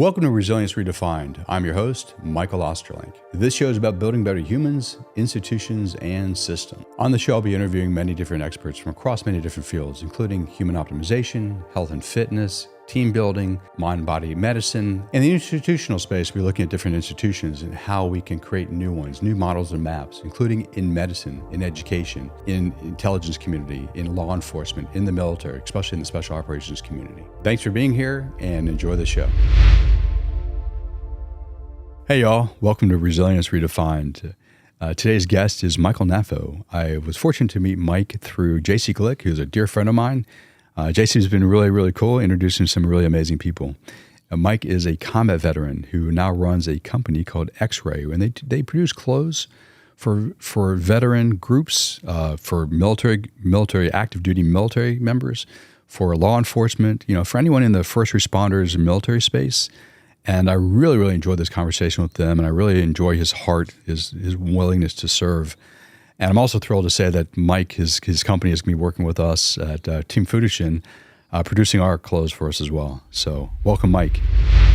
Welcome to Resilience Redefined. I'm your host, Michael Ostrolenk. This show is about building better humans, institutions, and systems. On the show, I'll be interviewing many different experts from across many different fields, including human optimization, health and fitness, team building, mind-body medicine. In the institutional space, we're looking at different institutions and how we can create new ones, new models and maps, including in medicine, in education, in intelligence community, in law enforcement, in the military, especially in the special operations community. Thanks for being here and enjoy the show. Hey y'all, welcome to Resilience Redefined. Today's guest is Michael Gnoffo. I was fortunate to meet Mike through JC Glick, who's a dear friend of mine. JC's been really cool, introducing some really amazing people. Mike is a combat veteran who now runs a company called Exray, and they produce clothes for veteran groups, for military active duty military members, for law enforcement, for anyone in the first responders and military space. And I really enjoyed this conversation with them, and I really enjoy his heart, his willingness to serve. And I'm also thrilled to say that Mike, his company, is going to be working with us at Team Fudishin, producing our clothes for us as well. So welcome, Mike.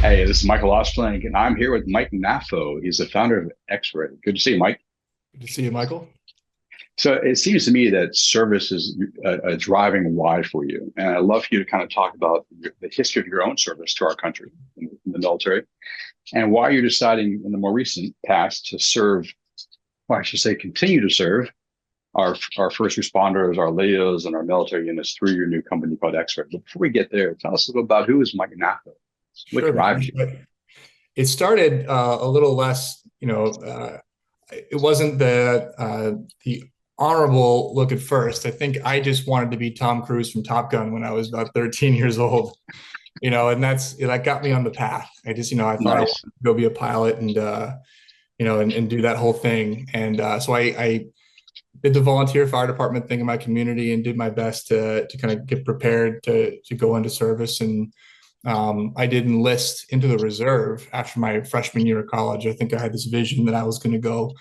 Hey, this is Michael Ostrolenk, and I'm here with Mike Gnoffo. He's the founder of Exray. Good to see you, Mike. Good to see you, Michael. So it seems to me that service is a driving why for you. And I'd love for you to kind of talk about the history of your own service to our country in the military and why you're deciding in the more recent past to serve, or I should say continue to serve our first responders, our LEOs, and our military units through your new company called Exray. But before we get there, tell us a little about who is Mike Gnoffo? What drives you? It started a little less, it wasn't the honorable look at first. I think I just wanted to be Tom Cruise from Top Gun when I was about 13 years old, and that got me on the path. I thought I wanted to go be a pilot and do that whole thing. And so I did the volunteer fire department thing in my community and did my best to kind of get prepared to go into service. And I did enlist into the reserve after my freshman year of college. I think I had this vision that I was going to go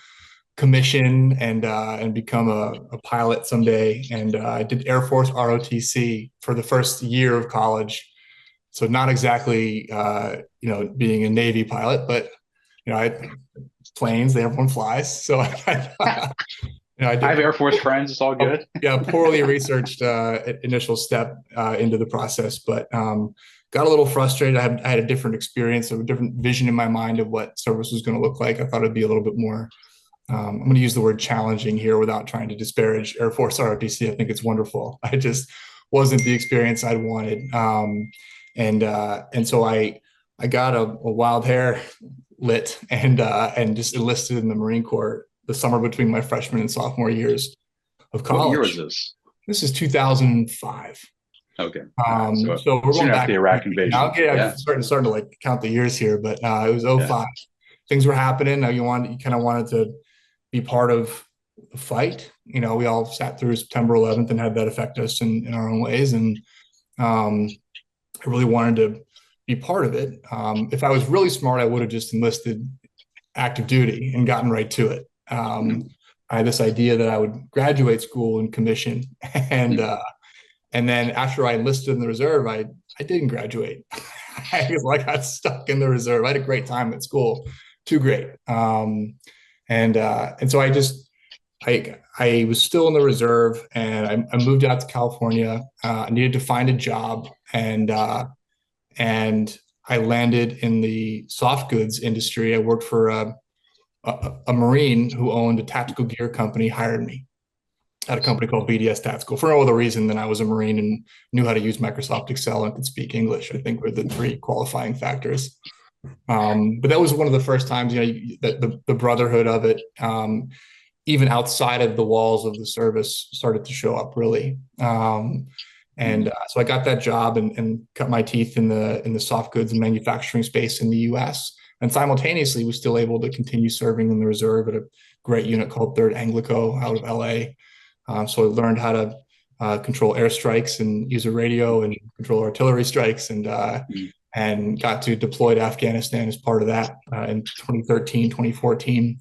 commission and become a pilot someday. And I did Air Force ROTC for the first year of college. So not exactly, being a Navy pilot, but, I planes, everyone flies. So I have Air Force friends. It's all good. Poorly researched initial step into the process, but got a little frustrated. I had a different experience, a different vision in my mind of what service was going to look like. I thought it'd be a little bit more, I'm going to use the word challenging here without trying to disparage Air Force ROTC. I think it's wonderful. I just wasn't the experience I'd wanted. And so I got a wild hair lit and just enlisted in the Marine Corps the summer between my freshman and sophomore years of college. What year was this? This is 2005. Okay. So we're going back to the Iraq invasion. I'm starting to count the years here, but it was 05. Yeah. Things were happening. You kind of wanted to be part of the fight. We all sat through September 11th and had that affect us in our own ways. And I really wanted to be part of it. If I was really smart, I would have just enlisted active duty and gotten right to it. I had this idea that I would graduate school and commission. And then after I enlisted in the reserve, I didn't graduate. I got stuck in the reserve. I had a great time at school, too great. And so I was still in the reserve, and I moved out to California. I needed to find a job, and I landed in the soft goods industry. I worked for a Marine who owned a tactical gear company, hired me at a company called BDS Tactical for no other reason than I was a Marine and knew how to use Microsoft Excel and could speak English. I think were the three qualifying factors. But that was one of the first times, the brotherhood of it, even outside of the walls of the service, started to show up really. So I got that job and cut my teeth in the soft goods and manufacturing space in the U.S. And simultaneously was still able to continue serving in the reserve at a great unit called 3rd Anglico out of L.A. So I learned how to control airstrikes and use a radio and control artillery strikes and got to deploy to Afghanistan as part of that in 2013, 2014.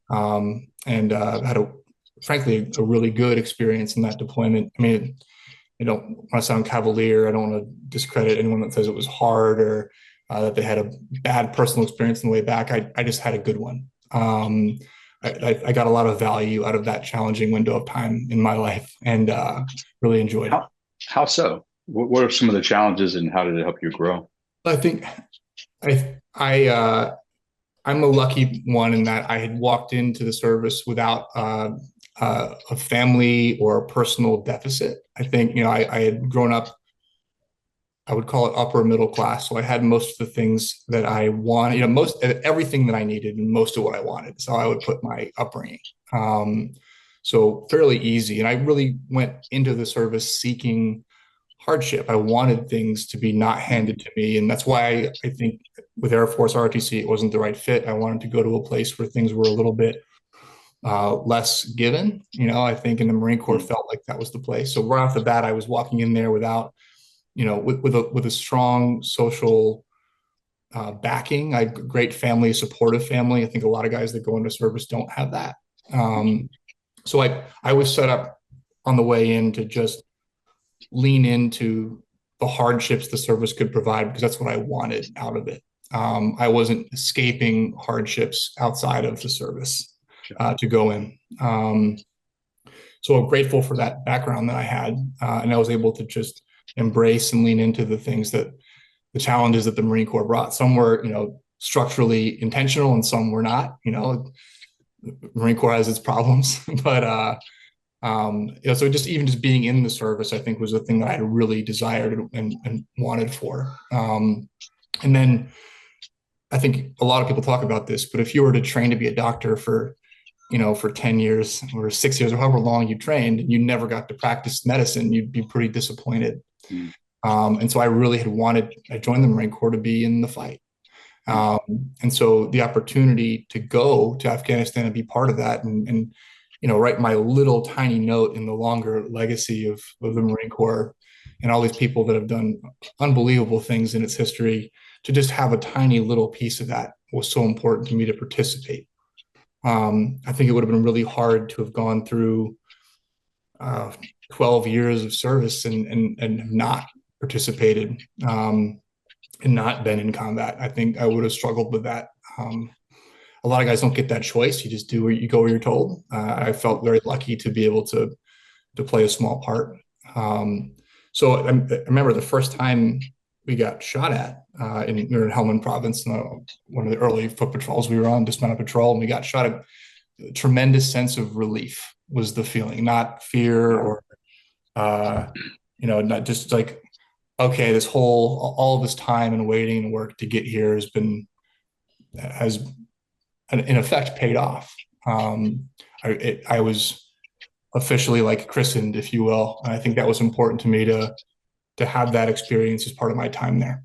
Had frankly, a really good experience in that deployment. I mean, I don't want to sound cavalier. I don't want to discredit anyone that says it was hard or that they had a bad personal experience on the way back. I just had a good one. I got a lot of value out of that challenging window of time in my life, and really enjoyed it. How so? What are some of the challenges, and how did it help you grow? I think I'm a lucky one in that I had walked into the service without a family or a personal deficit. I think, I had grown up, I would call it upper middle class. So I had most of the things that I wanted, everything that I needed and most of what I wanted. So I would put my upbringing. So fairly easy. And I really went into the service seeking hardship. I wanted things to be not handed to me. And that's why I think with Air Force ROTC, it wasn't the right fit. I wanted to go to a place where things were a little bit less given. I think in the Marine Corps felt like that was the place. So right off the bat, I was walking in there without, with a strong social backing. I great family, supportive family. I think a lot of guys that go into service don't have that. So I was set up on the way in to just lean into the hardships the service could provide, because that's what I wanted out of it. I wasn't escaping hardships outside of the service to go in. So I'm grateful for that background that I had, and I was able to just embrace and lean into the things that the challenges that the Marine Corps brought. Some were, structurally intentional, and some were not. The Marine Corps has its problems, but so just being in the service, I think, was the thing that I really desired and wanted for. And then I think a lot of people talk about this, but if you were to train to be a doctor for 10 years or 6 years or however long you trained, and you never got to practice medicine, you'd be pretty disappointed. And so I really I joined the Marine Corps to be in the fight. And so the opportunity to go to Afghanistan and be part of that and write my little tiny note in the longer legacy of the Marine Corps and all these people that have done unbelievable things in its history, to just have a tiny little piece of that was so important to me to participate. I think it would have been really hard to have gone through 12 years of service and not participated and not been in combat. I think I would have struggled with that. A lot of guys don't get that choice. You just do where you go where you're told. I felt very lucky to be able to play a small part. So I remember the first time we got shot at we were in Helmand Province, one of the early foot patrols we were on, dismounted patrol, and we got shot at. A tremendous sense of relief was the feeling, not fear or, not just like, okay, all of this time and waiting and work to get here has in effect paid off. I was officially like christened, if you will. And I think that was important to me to have that experience as part of my time there.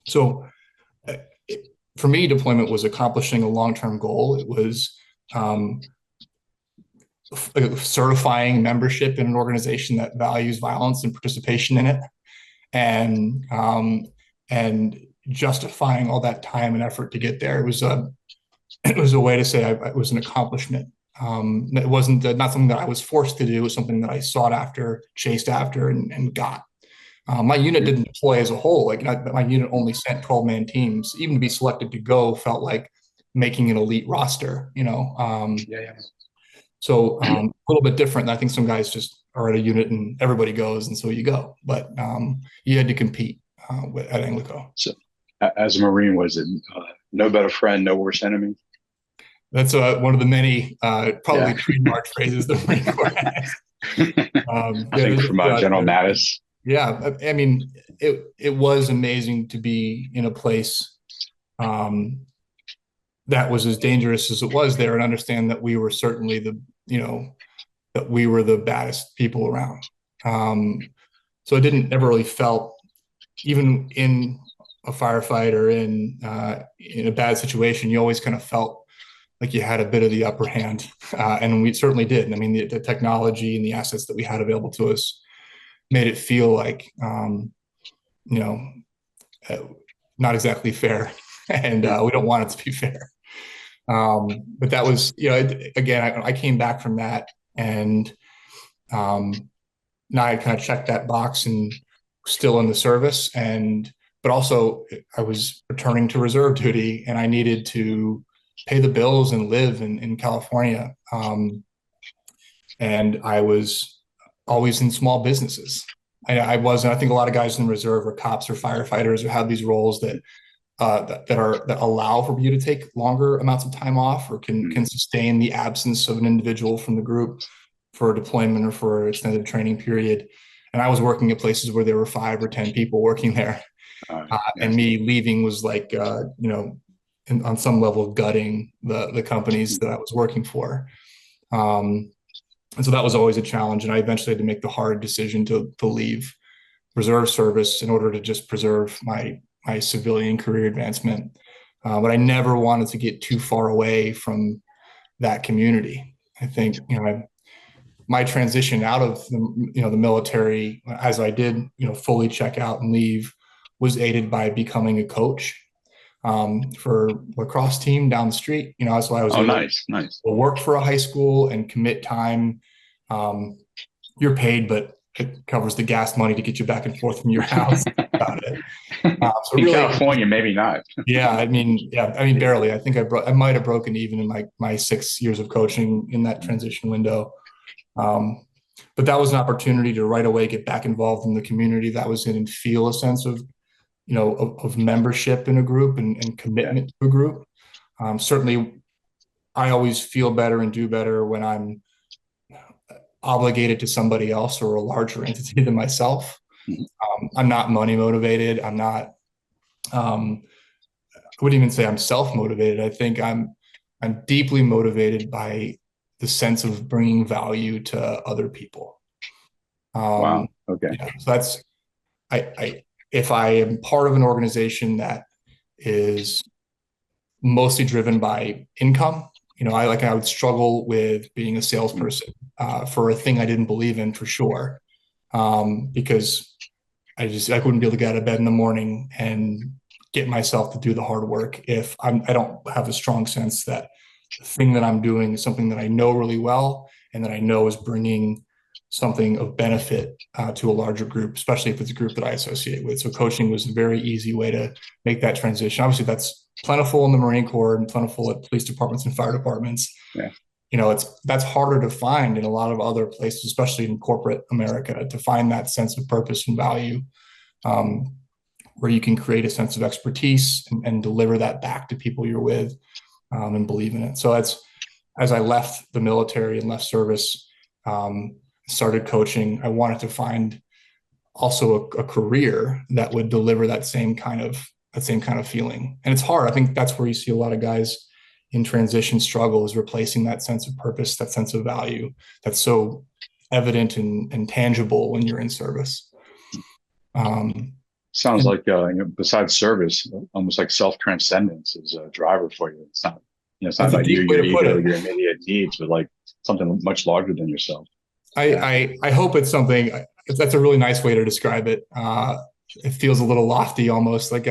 So for me, deployment was accomplishing a long-term goal. It was certifying membership in an organization that values violence and participation in it, and justifying all that time and effort to get there. It was a way to say it was an accomplishment. It wasn't not something that I was forced to do. It was something that I sought after, chased after, and got. My unit didn't deploy as a whole. My unit only sent 12-man teams. Even to be selected to go felt like making an elite roster. So a little bit different. I think some guys just are at a unit and everybody goes, and so you go. But you had to compete at Anglico. So, as a Marine, was it no better friend, no worse enemy? That's one of the many probably trademark phrases the Marine Corps has. I think from General Mattis. Yeah, I mean, it was amazing to be in a place that was as dangerous as it was there, and understand that we were certainly that we were the baddest people around. So it didn't ever really felt, even in a firefight or in a bad situation, you always kind of felt like you had a bit of the upper hand, and we certainly did. I mean, the technology and the assets that we had available to us made it feel like, not exactly fair, and we don't want it to be fair. But that was, again, I came back from that, and now I kind of checked that box and still in the service, but also I was returning to reserve duty and I needed to pay the bills and live in California. And I was always in small businesses. I wasn't. I think a lot of guys in the reserve are cops or firefighters or have these roles that that allow for you to take longer amounts of time off or can sustain the absence of an individual from the group for a deployment or for an extended training period. And I was working at places where there were 5 or 10 people working there, and me leaving was like on some level gutting the companies that I was working for. And so that was always a challenge. And I eventually had to make the hard decision to leave reserve service in order to just preserve my civilian career advancement. But I never wanted to get too far away from that community. I think, my transition out of the military, as I did, fully check out and leave, was aided by becoming a coach for lacrosse team down the street. So I was able to work for a high school and commit time. You're paid, but it covers the gas money to get you back and forth from your house. About it. So in California, maybe not. I mean, barely. I think I might have broken even in my 6 years of coaching in that transition window. But that was an opportunity to right away get back involved in the community that I was in and feel a sense of, of membership in a group and commitment to a group. Certainly, I always feel better and do better when I'm obligated to somebody else or a larger entity than myself. I'm not money motivated. I'm not, I wouldn't even say I'm self-motivated. I think I'm deeply motivated by the sense of bringing value to other people. Wow. Okay. So that's, if I am part of an organization that is mostly driven by income, I would struggle with being a salesperson for a thing I didn't believe in, for sure, because I wouldn't be able to get out of bed in the morning and get myself to do the hard work if I don't have a strong sense that the thing that I'm doing is something that I know really well and that I know is bringing something of benefit to a larger group, especially if it's a group that I associate with. So coaching was a very easy way to make that transition. Obviously, that's plentiful in the Marine Corps and plentiful at police departments and fire departments. Yeah. That's harder to find in a lot of other places, especially in corporate America, to find that sense of purpose and value, where you can create a sense of expertise and deliver that back to people you're with, and believe in it. So as I left the military and left service, started coaching, I wanted to find also a career that would deliver that same kind of feeling. And it's hard. I think that's where you see a lot of guys in transition struggle, is replacing that sense of purpose, that sense of value that's so evident and tangible when you're in service. Sounds like besides service, almost like self-transcendence is a driver for you. It's not, it's not like your ego, your immediate needs, but like something much larger than yourself. I hope it's something. That's a really nice way to describe it. It feels a little lofty, almost. Like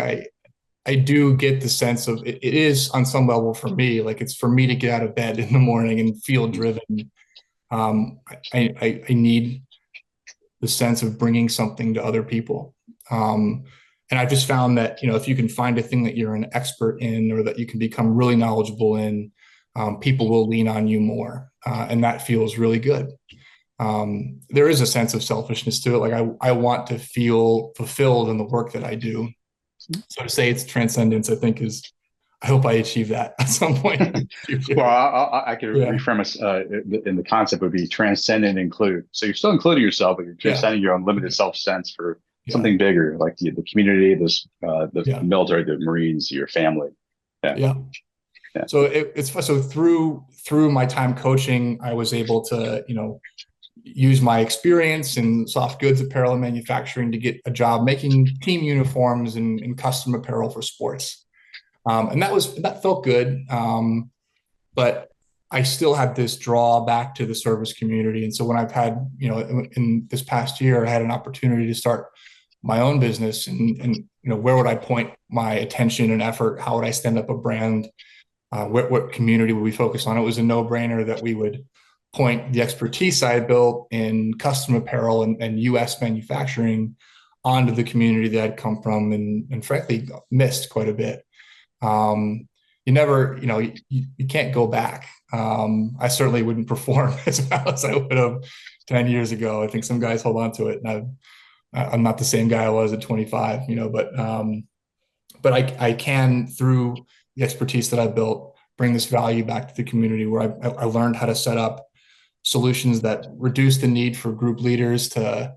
I do get the sense of it is on some level for me. Like it's for me to get out of bed in the morning and feel driven. I need the sense of bringing something to other people. And I've just found that, if you can find a thing that you're an expert in or that you can become really knowledgeable in, people will lean on you more. And that feels really good. There is a sense of selfishness to it. Like I want to feel fulfilled in the work that I do. So to say it's transcendence, I think I hope I achieve that at some point. Well, I could reframe it in the concept would be transcend and include. So you're still including yourself, but you're transcending your unlimited self-sense for something bigger, like the community, the military, the Marines, your family. Yeah. So so through my time coaching, I was able to, use my experience in soft goods, apparel, and manufacturing to get a job making team uniforms and custom apparel for sports. And that felt good. But I still had this draw back to the service community. And so when I've had, in this past year, I had an opportunity to start my own business and where would I point my attention and effort? How would I stand up a brand? What community would we focus on? It was a no-brainer that we would point the expertise I built in custom apparel and U.S. manufacturing onto the community that I'd come from, and frankly missed quite a bit. You never, you can't go back. I certainly wouldn't perform as well as I would have 10 years ago. I think some guys hold on to it, and I'm not the same guy I was at 25, but I can, through the expertise that I built, bring this value back to the community, where I learned how to set up solutions that reduce the need for group leaders to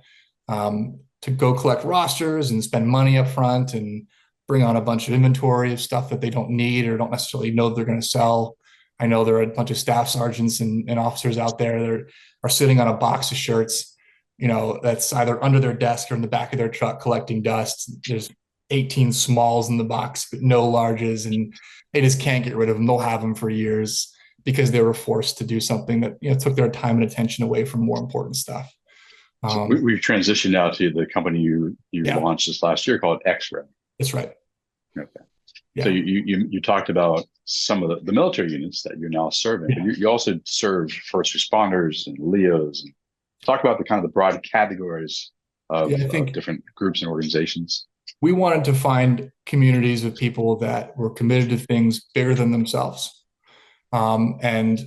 go collect rosters and spend money up front and bring on a bunch of inventory of stuff that they don't need or don't necessarily know they're going to sell. I know there are a bunch of staff sergeants and officers out there that are sitting on a box of shirts, that's either under their desk or in the back of their truck collecting dust. There's 18 smalls in the box, but no larges, and they just can't get rid of them. They'll have them for years because they were forced to do something that took their time and attention away from more important stuff. So we've transitioned now to the company you launched this last year called Exray. That's right. Okay. Yeah. So you talked about some of the military units that you're now serving, but you also serve first responders and LEOs. And talk about the broad categories of different groups and organizations. We wanted to find communities of people that were committed to things bigger than themselves, and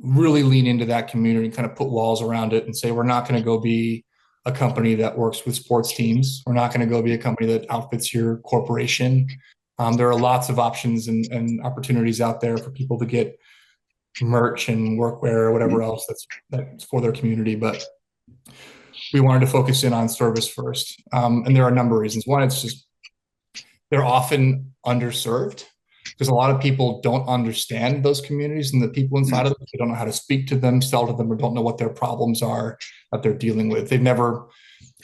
really lean into that community and kind of put walls around it and say, we're not going to go be a company that works with sports teams. We're not going to go be a company that outfits your corporation. There are lots of options and opportunities out there for people to get merch and workwear or whatever else that's for their community. But we wanted to focus in on service first. And there are a number of reasons. One, it's just they're often underserved because a lot of people don't understand those communities and the people inside of them. They don't know how to speak to them, sell to them, or don't know what their problems are that they're dealing with. They've never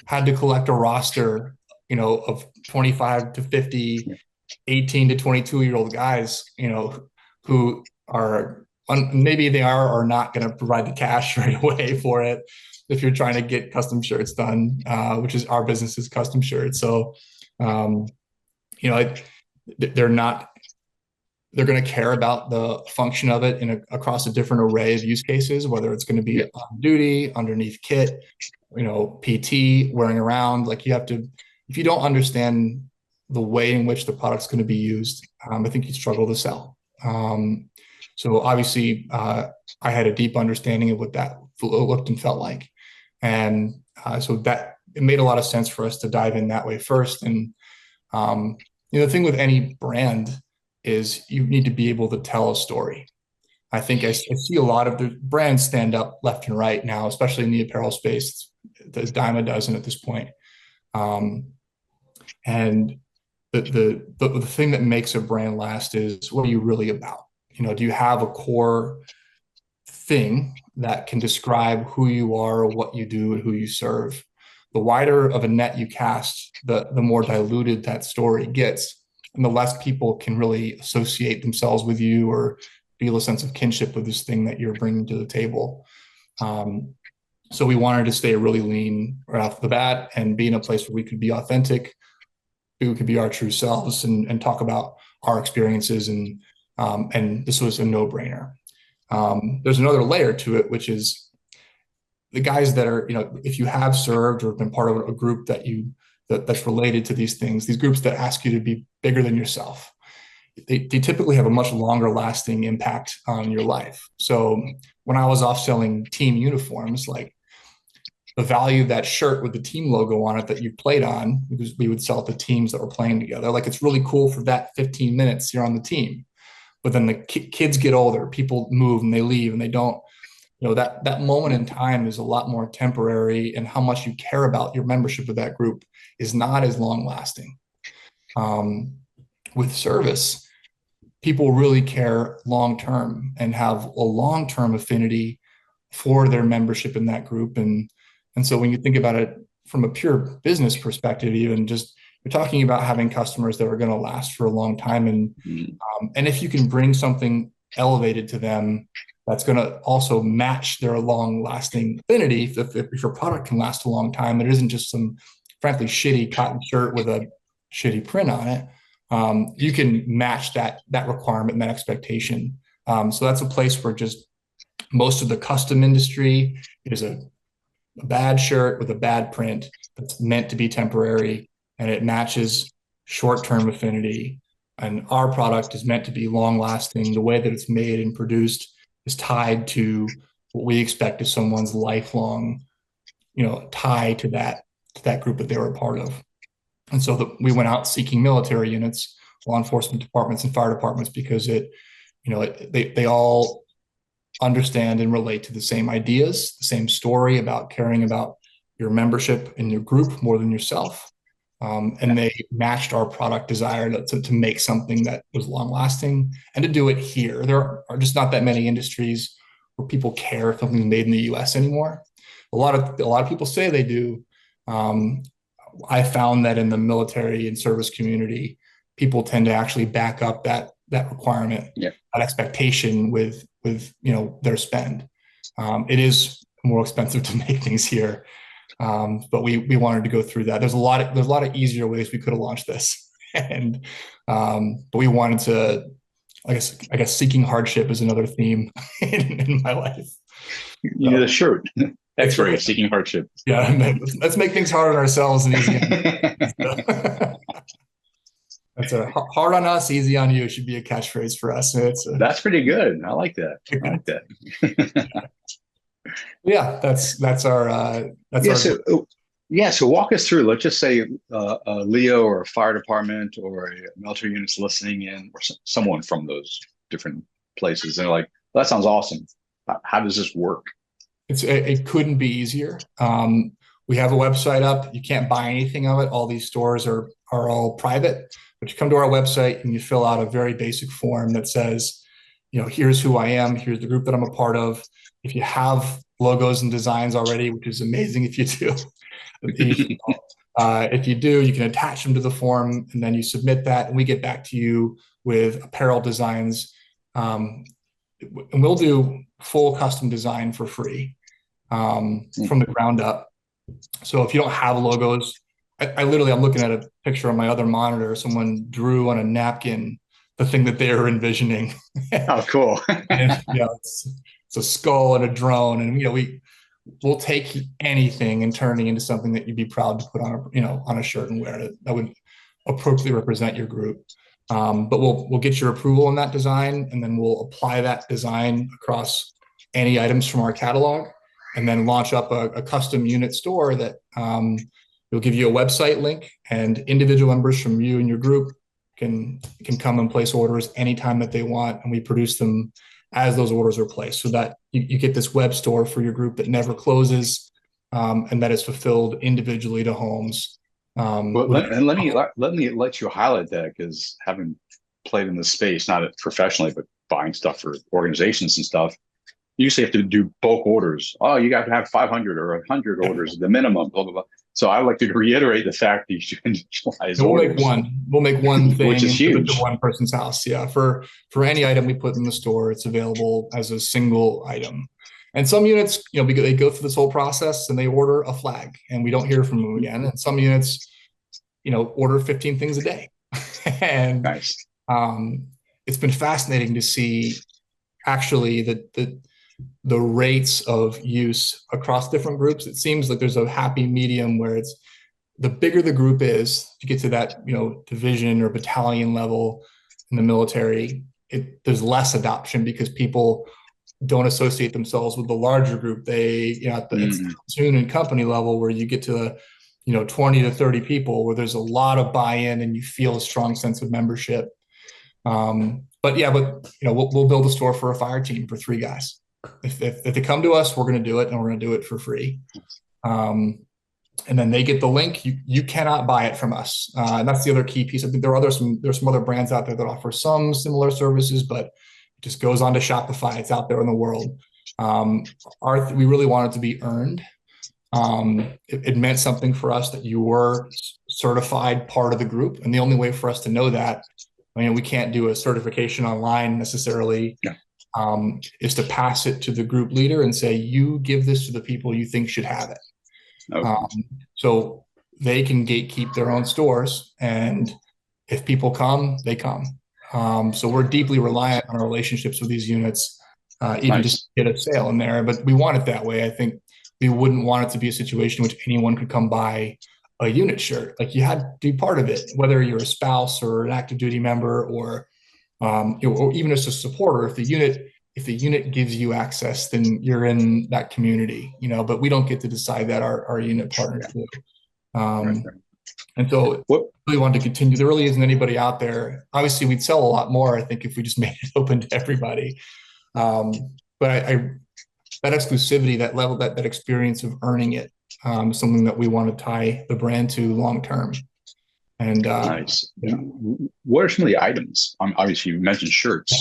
had to collect a roster, of 25 to 50, 18 to 22-year-old guys, who are maybe they are or not going to provide the cash right away for it if you're trying to get custom shirts done, which is our business is custom shirts. So, they're going to care about the function of it across a different array of use cases, whether it's going to be on duty, underneath kit, PT, wearing around. Like if you don't understand the way in which the product's going to be used, I think you struggle to sell. So obviously, I had a deep understanding of what that looked and felt like. And so that it made a lot of sense for us to dive in that way first. And, the thing with any brand is you need to be able to tell a story. I think I see a lot of the brands stand up left and right now, especially in the apparel space. There's a dime a dozen at this point. And the thing that makes a brand last is, what are you really about? Do you have a core thing that can describe who you are or what you do and who you serve? The wider of a net you cast, the more diluted that story gets, and the less people can really associate themselves with you or feel a sense of kinship with this thing that you're bringing to the table. So we wanted to stay really lean right off the bat and be in a place where we could be authentic, we could be our true selves and talk about our experiences. And this was a no-brainer. There's another layer to it, which is the guys that are, if you have served or been part of a group that's related to these things, these groups that ask you to be bigger than yourself, they typically have a much longer lasting impact on your life. So when I was off selling team uniforms, like the value of that shirt with the team logo on it that you played on, because we would sell it to teams that were playing together. Like, it's really cool for that 15 minutes you're on the team. But then the kids get older, people move and they leave and they don't, that moment in time is a lot more temporary, and how much you care about your membership of that group is not as long lasting. With service, people really care long-term and have a long-term affinity for their membership in that group. And so when you think about it from a pure business perspective, even just you're talking about having customers that are going to last for a long time. And if you can bring something elevated to them, that's going to also match their long lasting affinity. If your product can last a long time, it isn't just some frankly shitty cotton shirt with a shitty print on it. You can match that requirement and that expectation. So that's a place where just most of the custom industry is a bad shirt with a bad print. that's meant to be temporary, and it matches short-term affinity. And our product is meant to be long-lasting. The way that it's made and produced is tied to what we expect is someone's lifelong, tie to that group that they were a part of. And so we went out seeking military units, law enforcement departments, and fire departments because they all understand and relate to the same ideas, the same story about caring about your membership in your group more than yourself. And they matched our product desire to make something that was long lasting and to do it here. There are just not that many industries where people care if something's made in the US anymore. A lot of people say they do. I found that in the military and service community, people tend to actually back up that requirement, that expectation with their spend. It is more expensive to make things here, but we wanted to go through that. There's a lot of easier ways we could have launched this, and but we wanted to. I guess seeking hardship is another theme in my life. You need a shirt. Exray, seeking hardship. Yeah, let's make things hard on ourselves and easy. That's hard on us, easy on you should be a catchphrase for us. That's pretty good. I like that. Yeah, that's our. So walk us through. Let's just say Leo or a fire department or a military unit's listening in, or someone from those different places. And they're like, well, that sounds awesome. How does this work? It couldn't be easier. We have a website up. You can't buy anything of it. All these stores are all private. But you come to our website and you fill out a very basic form that says, here's who I am. Here's the group that I'm a part of. If you have logos and designs already, which is amazing if you do. If you do, you can attach them to the form and then you submit that and we get back to you with apparel designs. And we'll do full custom design for free from the ground up. So if you don't have logos, I'm looking at a picture on my other monitor. Someone drew on a napkin the thing that they were envisioning. Oh, cool. And, it's a skull and a drone, and we'll take anything and turn it into something that you'd be proud to put on a shirt and wear it. That would appropriately represent your group. But we'll get your approval on that design, and then we'll apply that design across any items from our catalog, and then launch up a custom unit store that we'll give you a website link, and individual members from you and your group can come and place orders anytime that they want, and we produce them as those orders are placed, so that you get this web store for your group that never closes, and that is fulfilled individually to homes. Let me let you highlight that, because having played in this space, not professionally, but buying stuff for organizations and stuff, you usually have to do bulk orders. Oh, you got to have 500 or 100 orders, the minimum, blah, blah, blah. So I like to reiterate the fact that you should individualize orders. We'll make one thing, which is huge, to one person's house. Yeah, for any item we put in the store, it's available as a single item. And some units, they go through this whole process and they order a flag, and we don't hear from them again. And some units, order 15 things a day. And nice. It's been fascinating to see actually the rates of use across different groups. It seems like there's a happy medium where it's the bigger the group is, to get to that, division or battalion level in the military, there's less adoption because people don't associate themselves with the larger group. They, at the platoon and company level, where you get to 20 to 30 people, where there's a lot of buy-in and you feel a strong sense of membership. But we'll build a store for a fire team for 3 guys. If they come to us, we're going to do it, and we're going to do it for free. And then they get the link. You cannot buy it from us. And that's the other key piece. I think there's some other brands out there that offer some similar services, but it just goes on to Shopify. It's out there in the world. We really want it to be earned. It meant something for us that you were certified part of the group. And the only way for us to know that, we can't do a certification online necessarily. Yeah. Is to pass it to the group leader and say, you give this to the people you think should have it. Okay. So they can gatekeep their own stores, and if people come, they come. So we're deeply reliant on our relationships with these units, even just to get a sale in there, but we want it that way. I think we wouldn't want it to be a situation in which anyone could come buy a unit shirt. Like you had to be part of it, whether you're a spouse or an active duty member or or even as a supporter. If the unit gives you access, then you're in that community, but we don't get to decide that, our unit partners do. Right. And so What? really want to continue. There really isn't anybody out there. Obviously, we'd sell a lot more, I think, if we just made it open to everybody. But that exclusivity, that level, that experience of earning it, is something that we want to tie the brand to long term. And Nice. Yeah. What are some of the items? Obviously, you mentioned shirts.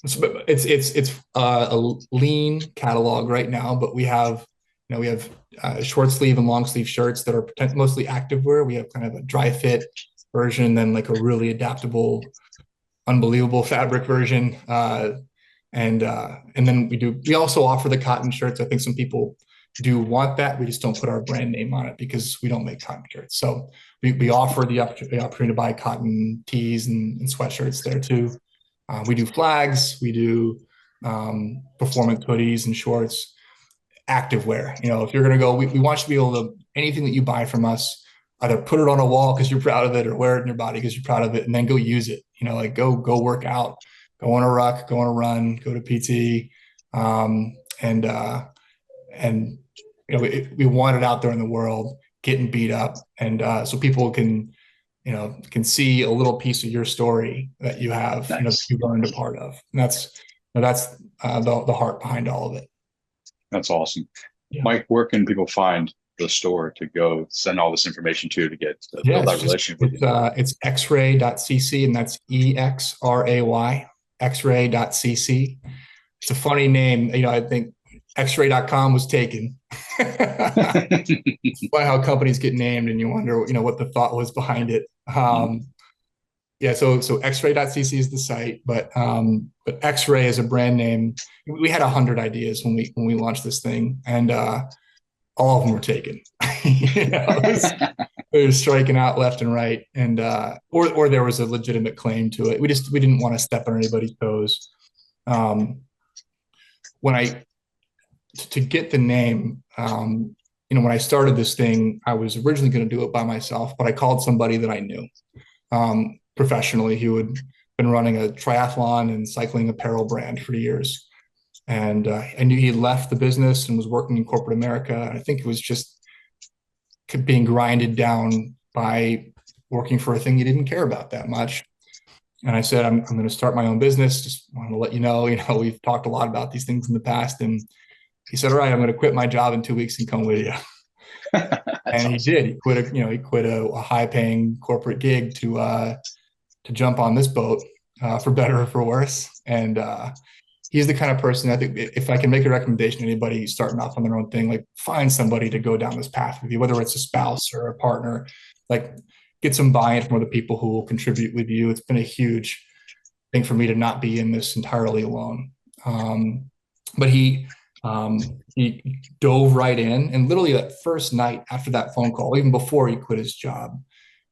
It's a lean catalog right now, but we have short sleeve and long sleeve shirts that are mostly activewear. We have kind of a dry fit version, then like a really adaptable, unbelievable fabric version, and then we also offer the cotton shirts. I think some people do want that. We just don't put our brand name on it because we don't make cotton shirts. So we offer the opportunity to buy cotton tees and sweatshirts there too. We do flags. We do performance hoodies and shorts, activewear. If you're going to go, we want you to be able to, anything that you buy from us, either put it on a wall because you're proud of it or wear it in your body because you're proud of it, and then go use it. Like go work out, go on a ruck, go on a run, go to PT. We want it out there in the world, getting beat up. And so people can see a little piece of your story that you have, Nice. That you've learned a part of. And that's the heart behind all of it. That's awesome. Yeah. Mike, where can people find the store to go send all this information to get to build that relationship with you? It's exray.cc, and that's EXRAY, exray.cc. It's a funny name. I think Exray.com was taken. By how companies get named, and you wonder, what the thought was behind it. So Exray.cc is the site, but Exray is a brand name. We had 100 ideas when we launched this thing, and all of them were taken. They were striking out left and right, and or there was a legitimate claim to it. We didn't want to step on anybody's toes. To get the name, when I started this thing, I was originally going to do it by myself, but I called somebody that I knew professionally who had been running a triathlon and cycling apparel brand for years. And I knew he had left the business and was working in corporate America. I think it was just being grinded down by working for a thing he didn't care about that much. And I said, I'm going to start my own business. Just want to let you know, we've talked a lot about these things in the past. And he said, all right, I'm going to quit my job in 2 weeks and come with you. And awesome. He did. He quit a high-paying corporate gig to jump on this boat, for better or for worse. And he's the kind of person, I think, if I can make a recommendation to anybody starting off on their own thing, like find somebody to go down this path with you, whether it's a spouse or a partner, like get some buy-in from other people who will contribute with you. It's been a huge thing for me to not be in this entirely alone. But he dove right in, and literally that first night after that phone call, even before he quit his job,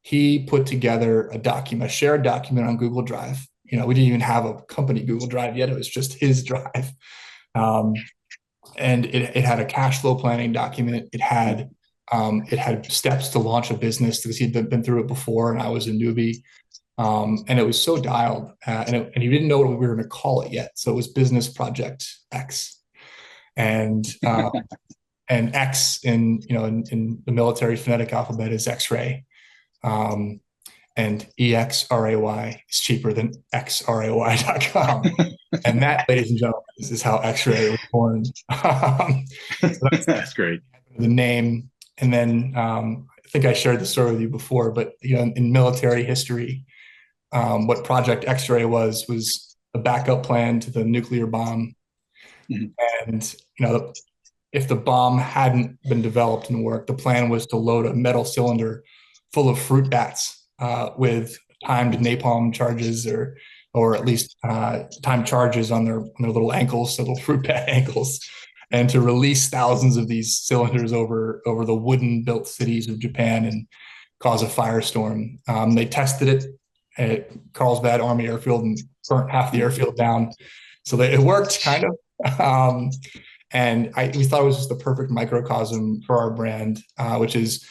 he put together a shared document on Google Drive. We didn't even have a company Google Drive yet. It was just his drive. And it had a cash flow planning document. It had steps to launch a business because he'd been through it before, and I was a newbie. And it was so dialed, and he didn't know what we were going to call it yet. So it was Business Project X. And X in the military phonetic alphabet is Exray, and EXRAY is cheaper than XRAY.com. And that, ladies and gentlemen, this is how Exray was born. So that's great. The name, and then I think I shared the story with you before, but in military history, what Project Exray was a backup plan to the nuclear bomb. Mm-hmm. And if the bomb hadn't been developed and worked, the plan was to load a metal cylinder full of fruit bats with timed napalm charges, or at least timed charges on their little ankles, so little fruit bat ankles, and to release thousands of these cylinders over the wooden built cities of Japan and cause a firestorm. They tested it at Carlsbad Army Airfield and burnt half the airfield down. So it worked kind of. And we thought it was just the perfect microcosm for our brand, which is,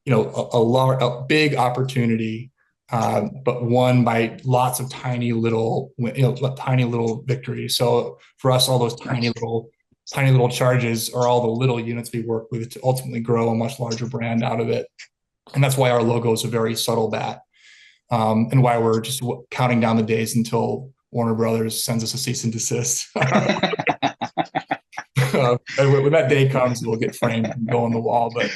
a big opportunity, but won by lots of tiny little victories. So for us, all those tiny little charges are all the little units we work with to ultimately grow a much larger brand out of it. And that's why our logo is a very subtle bat, and why we're just counting down the days until Warner Brothers sends us a cease and desist. And when that day comes, we'll get framed and go on the wall. But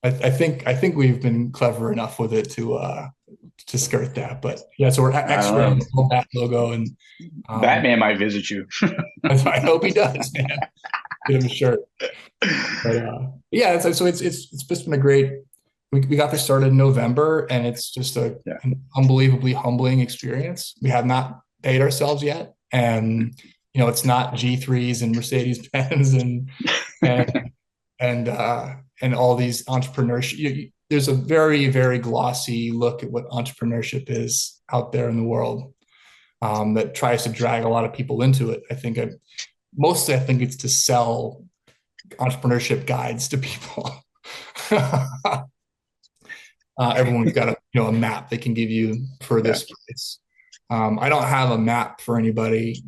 I think we've been clever enough with it to skirt that. But yeah, so we're Exray that logo, and Batman might visit you. I hope he does, man. Get him a shirt. But yeah, so it's just been a great. We got this started in November, and it's just an unbelievably humbling experience. We have not paid ourselves yet, and it's not G3s and Mercedes Benz and all these entrepreneurship. There's a very, very glossy look at what entrepreneurship is out there in the world, that tries to drag a lot of people into it. I think it's to sell entrepreneurship guides to people. Everyone's got a map they can give you for this place. I don't have a map for anybody.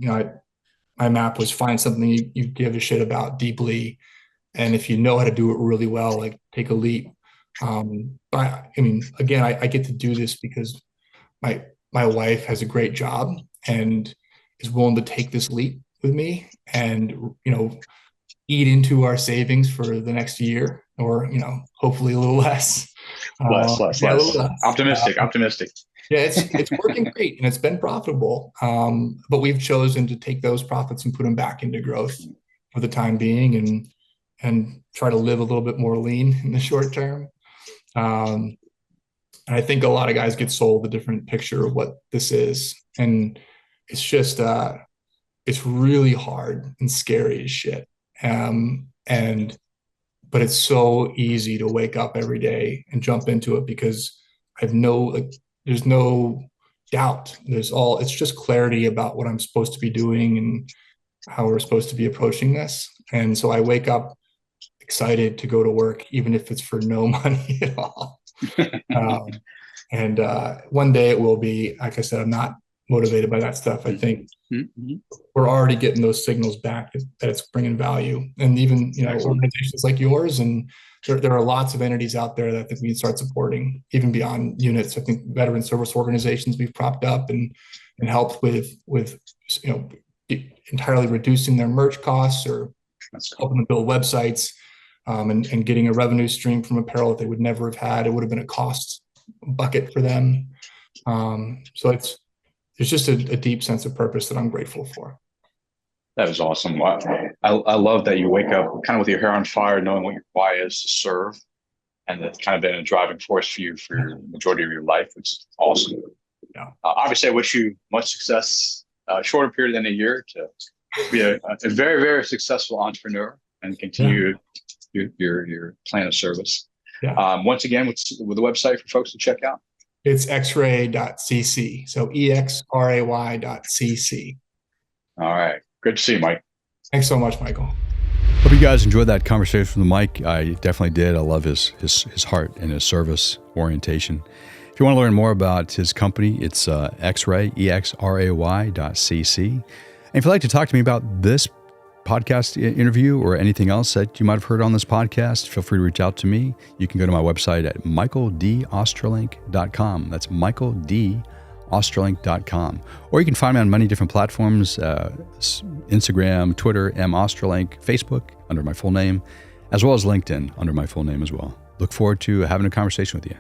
My map was find something you give a shit about deeply, and if you know how to do it really well, like take a leap. But again, I get to do this because my wife has a great job and is willing to take this leap with me, and eat into our savings for the next year, or hopefully a little less. Less. Optimistic. Yeah, it's working great, and it's been profitable. But we've chosen to take those profits and put them back into growth for the time being, and try to live a little bit more lean in the short term. And I think a lot of guys get sold a different picture of what this is, and it's just it's really hard and scary as shit. But it's so easy to wake up every day and jump into it, because there's no doubt. It's just clarity about what I'm supposed to be doing and how we're supposed to be approaching this. And so I wake up excited to go to work, even if it's for no money at all. And one day it will be. Like I said, I'm not motivated by that stuff. I think we're already getting those signals back that it's bringing value. And even organizations like yours, and there are lots of entities out there that I think we can start supporting, even beyond units. I think veteran service organizations we've propped up and helped with entirely reducing their merch costs, or helping them build websites, and getting a revenue stream from apparel that they would never have had. It would have been a cost bucket for them. So there's just a deep sense of purpose that I'm grateful for. That is awesome. I love that you wake up kind of with your hair on fire, knowing what your why is to serve, and that's kind of been a driving force for you for the majority of your life, which is awesome. Yeah. Obviously, I wish you much success, shorter period than a year, to be a very, very successful entrepreneur and continue your plan of service. Yeah. Once again, with the website for folks to check out. It's exray.cc. So exray.cc. All right. Good to see you, Mike. Thanks so much, Michael. Hope you guys enjoyed that conversation with Mike. I definitely did. I love his heart and his service orientation. If you want to learn more about his company, it's Exray, exray.cc. And if you'd like to talk to me about this podcast interview or anything else that you might have heard on this podcast, feel free to reach out to me. You can go to my website at michaeldostrolenk.com. That's michaeldostrolenk.com. Or you can find me on many different platforms, Instagram, Twitter, Ostrolenk, Facebook under my full name, as well as LinkedIn under my full name as well. Look forward to having a conversation with you.